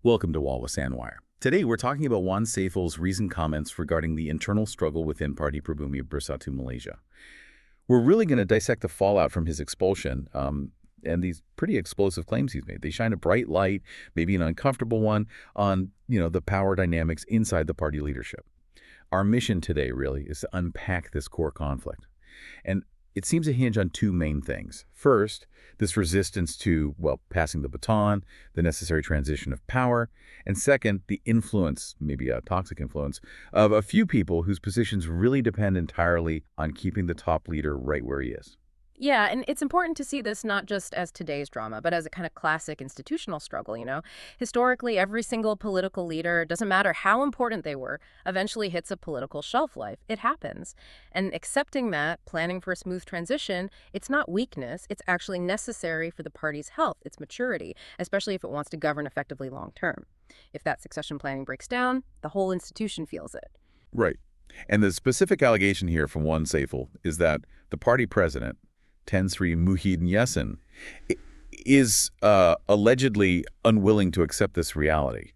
Welcome to Wall with Sandwire. Today we're talking about Wan Saiful's recent comments regarding the internal struggle within Parti Pribumi Bersatu Malaysia. We're really going to dissect the fallout from his expulsion and these pretty explosive claims he's made. They shine a bright light, maybe an uncomfortable one, on the power dynamics inside the party leadership. Our mission today really is to unpack this core conflict. And it seems to hinge on two main things. First, this resistance to, passing the baton, the necessary transition of power. And second, the influence, maybe a toxic influence, of a few people whose positions really depend entirely on keeping the top leader right where he is. Yeah, and it's important to see this not just as today's drama, but as a kind of classic institutional struggle, Historically, every single political leader, doesn't matter how important they were, eventually hits a political shelf life. It happens. And accepting that, planning for a smooth transition, it's not weakness. It's actually necessary for the party's health, its maturity, especially if it wants to govern effectively long term. If that succession planning breaks down, the whole institution feels it. Right. And the specific allegation here from Wan Saiful is that the party president, Dato Seri Muhyiddin, is allegedly unwilling to accept this reality.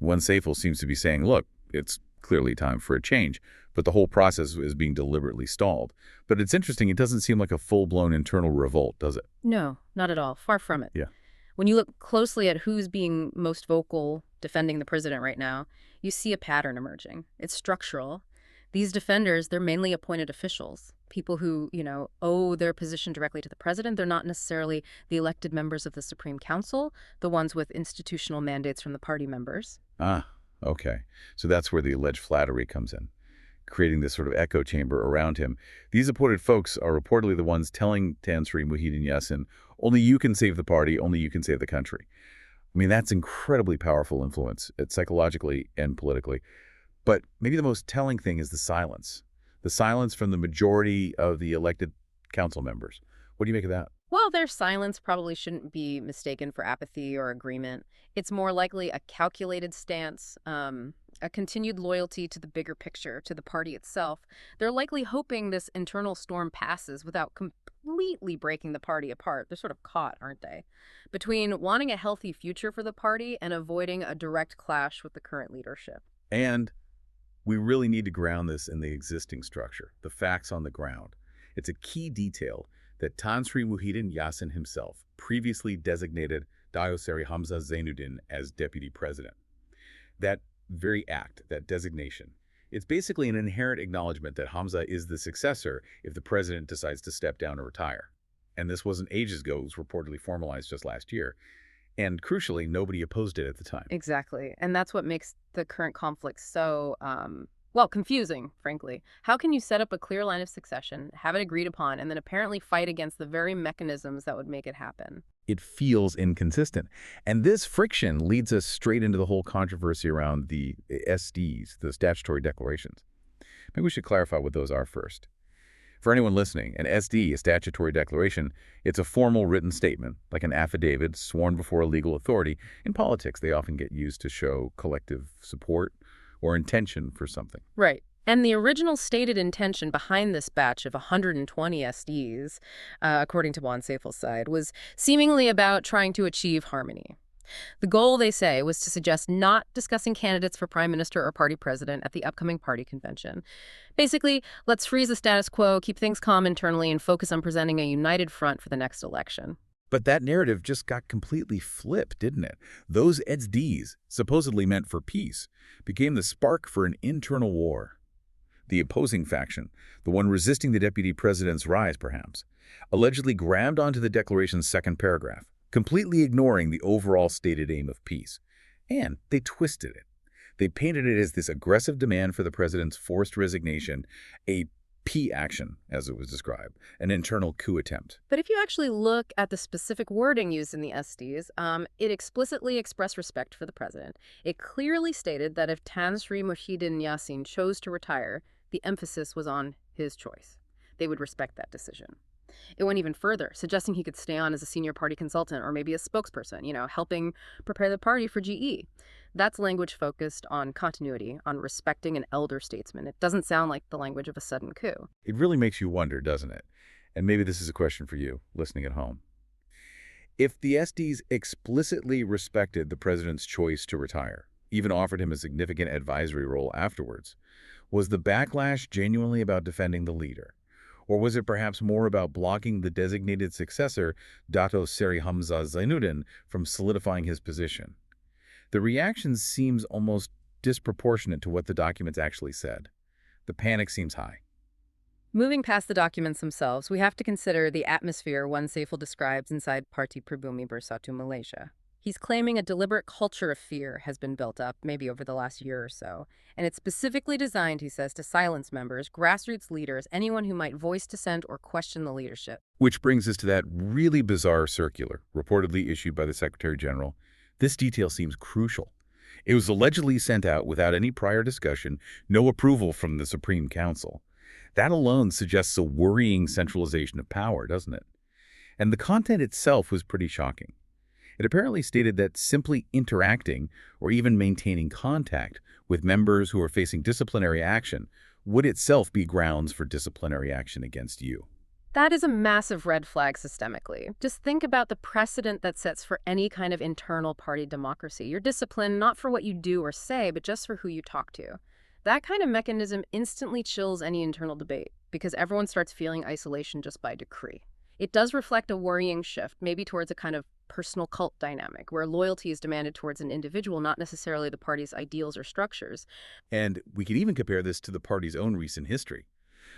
Wan Saiful seems to be saying, look, it's clearly time for a change, but the whole process is being deliberately stalled. But it's interesting, it doesn't seem like a full-blown internal revolt, does it? No, not at all. Far from it. Yeah. When you look closely at who's being most vocal defending the president right now, you see a pattern emerging. It's structural. These defenders, they're mainly appointed officials, people who, owe their position directly to the president. They're not necessarily the elected members of the Supreme Council, the ones with institutional mandates from the party members. Ah, okay. So that's where the alleged flattery comes in, creating this sort of echo chamber around him. These appointed folks are reportedly the ones telling Dato Seri Muhyiddin, only you can save the party, only you can save the country. I mean, that's incredibly powerful influence, psychologically and politically. But maybe the most telling thing is the silence from the majority of the elected council members. What do you make of that? Well, their silence probably shouldn't be mistaken for apathy or agreement. It's more likely a calculated stance, a continued loyalty to the bigger picture, to the party itself. They're likely hoping this internal storm passes without completely breaking the party apart. They're sort of caught, aren't they? Between wanting a healthy future for the party and avoiding a direct clash with the current leadership. And we really need to ground this in the existing structure, the facts on the ground. It's a key detail that Dato Seri Muhyiddin himself previously designated Dato Seri Hamzah Zainuddin as deputy president. That very act, that designation, it's basically an inherent acknowledgement that Hamzah is the successor if the president decides to step down or retire. And this wasn't ages ago, it was reportedly formalized just last year. And crucially, nobody opposed it at the time. Exactly. And that's what makes the current conflict so, confusing, frankly. How can you set up a clear line of succession, have it agreed upon, and then apparently fight against the very mechanisms that would make it happen? It feels inconsistent. And this friction leads us straight into the whole controversy around the SDs, the statutory declarations. Maybe we should clarify what those are first. For anyone listening, an SD, a statutory declaration, it's a formal written statement, like an affidavit sworn before a legal authority. In politics, they often get used to show collective support or intention for something. Right. And the original stated intention behind this batch of 120 SDs, according to Wan Saiful's side, was seemingly about trying to achieve harmony. The goal, they say, was to suggest not discussing candidates for prime minister or party president at the upcoming party convention. Basically, let's freeze the status quo, keep things calm internally, and focus on presenting a united front for the next election. But that narrative just got completely flipped, didn't it? Those SDs, supposedly meant for peace, became the spark for an internal war. The opposing faction, the one resisting the deputy president's rise, perhaps, allegedly grabbed onto the declaration's second paragraph, completely ignoring the overall stated aim of peace. And they twisted it. They painted it as this aggressive demand for the president's forced resignation, a P action, as it was described, an internal coup attempt. But if you actually look at the specific wording used in the SDs, it expressed respect for the president. It clearly stated that if Dato Seri Muhyiddin chose to retire, the emphasis was on his choice. They would respect that decision. It went even further, suggesting he could stay on as a senior party consultant or maybe a spokesperson, helping prepare the party for GE. That's language focused on continuity, on respecting an elder statesman. It doesn't sound like the language of a sudden coup. It really makes you wonder, doesn't it? And maybe this is a question for you, listening at home. If the SDs explicitly respected the president's choice to retire, even offered him a significant advisory role afterwards, was the backlash genuinely about defending the leader? Or was it perhaps more about blocking the designated successor, Dato Seri Hamzah Zainuddin, from solidifying his position? The reaction seems almost disproportionate to what the documents actually said. The panic seems high. Moving past the documents themselves, we have to consider the atmosphere Wan Saiful describes inside Parti Pribumi Bersatu Malaysia. He's claiming a deliberate culture of fear has been built up, maybe over the last year or so, and it's specifically designed, he says, to silence members, grassroots leaders, anyone who might voice dissent or question the leadership. Which brings us to that really bizarre circular, reportedly issued by the Secretary General. This detail seems crucial. It was allegedly sent out without any prior discussion, no approval from the Supreme Council. That alone suggests a worrying centralization of power, doesn't it? And the content itself was pretty shocking. It apparently stated that simply interacting or even maintaining contact with members who are facing disciplinary action would itself be grounds for disciplinary action against you. That is a massive red flag systemically. Just think about the precedent that sets for any kind of internal party democracy. You're disciplined not for what you do or say, but just for who you talk to. That kind of mechanism instantly chills any internal debate because everyone starts feeling isolation just by decree. It does reflect a worrying shift, maybe towards a kind of personal cult dynamic, where loyalty is demanded towards an individual, not necessarily the party's ideals or structures. And we can even compare this to the party's own recent history.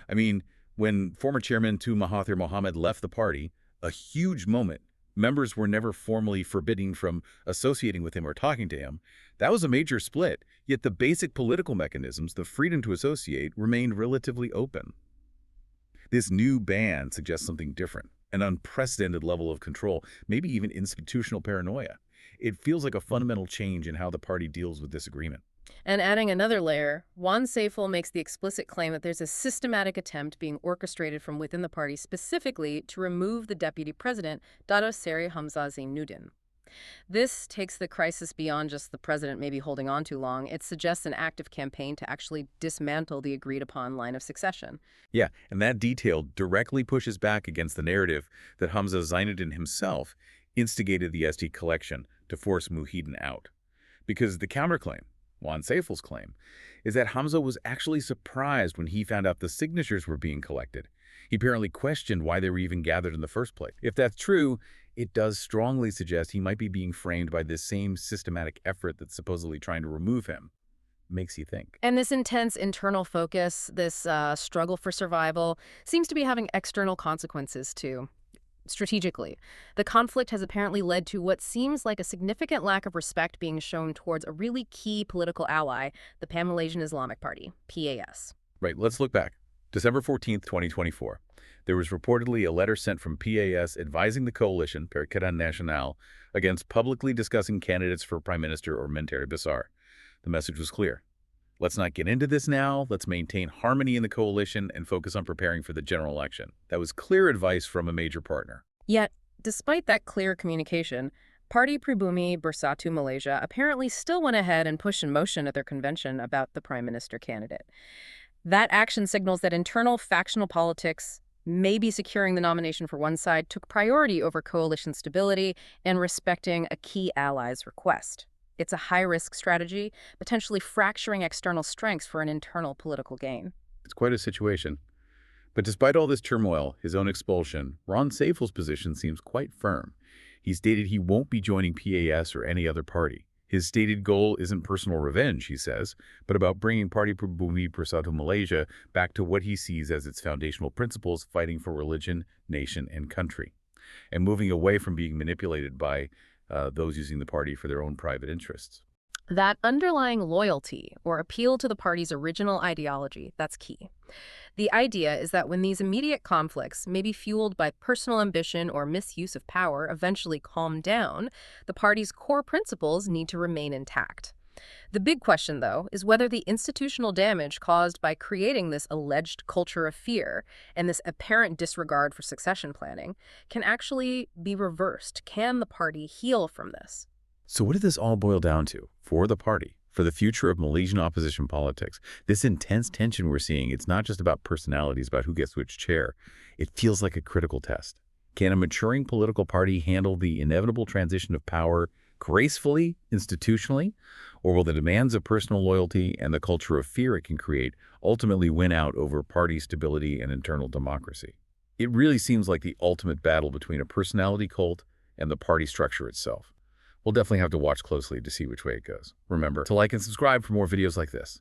I mean, when former chairman Tun Mahathir Mohamad left the party, a huge moment. Members were never formally forbidden from associating with him or talking to him. That was a major split, yet the basic political mechanisms, the freedom to associate, remained relatively open. This new ban suggests something different, an unprecedented level of control, maybe even institutional paranoia. It feels like a fundamental change in how the party deals with this agreement. And adding another layer, Wan Saiful makes the explicit claim that there's a systematic attempt being orchestrated from within the party specifically to remove the deputy president, Dato Seri Hamzah Zainuddin. This takes the crisis beyond just the president maybe holding on too long. It suggests an active campaign to actually dismantle the agreed-upon line of succession. Yeah, and that detail directly pushes back against the narrative that Hamzah Zainuddin himself instigated the SD collection to force Muhyiddin out. Because the counterclaim, Wan Saiful's claim, is that Hamzah was actually surprised when he found out the signatures were being collected. He apparently questioned why they were even gathered in the first place. If that's true, it does strongly suggest he might be being framed by this same systematic effort that's supposedly trying to remove him. Makes you think. And this intense internal focus, this struggle for survival, seems to be having external consequences too. Strategically, the conflict has apparently led to what seems like a significant lack of respect being shown towards a really key political ally, the Pan-Malaysian Islamic Party, PAS. Right, let's look back. December 14th, 2024. There was reportedly a letter sent from PAS advising the coalition, Perikatan Nasional, against publicly discussing candidates for Prime Minister or Menteri Besar. The message was clear. Let's not get into this now. Let's maintain harmony in the coalition and focus on preparing for the general election. That was clear advice from a major partner. Yet, despite that clear communication, Parti Pribumi Bersatu Malaysia apparently still went ahead and pushed in motion at their convention about the Prime Minister candidate. That action signals that internal factional politics, maybe securing the nomination for one side, took priority over coalition stability and respecting a key ally's request. It's a high-risk strategy, potentially fracturing external strengths for an internal political gain. It's quite a situation. But despite all this turmoil, his own expulsion, Wan Saiful's position seems quite firm. He stated he won't be joining PAS or any other party. His stated goal isn't personal revenge, he says, but about bringing Parti Pribumi Bersatu Malaysia back to what he sees as its foundational principles, fighting for religion, nation, and country, and moving away from being manipulated by those using the party for their own private interests. That underlying loyalty or appeal to the party's original ideology, that's key. The idea is that when these immediate conflicts, maybe fueled by personal ambition or misuse of power, eventually calm down, the party's core principles need to remain intact. The big question, though, is whether the institutional damage caused by creating this alleged culture of fear and this apparent disregard for succession planning can actually be reversed. Can the party heal from this? So what did this all boil down to for the party, for the future of Malaysian opposition politics? This intense tension we're seeing, it's not just about personalities, about who gets which chair. It feels like a critical test. Can a maturing political party handle the inevitable transition of power gracefully, institutionally? Or will the demands of personal loyalty and the culture of fear it can create ultimately win out over party stability and internal democracy? It really seems like the ultimate battle between a personality cult and the party structure itself. We'll definitely have to watch closely to see which way it goes. Remember to like and subscribe for more videos like this.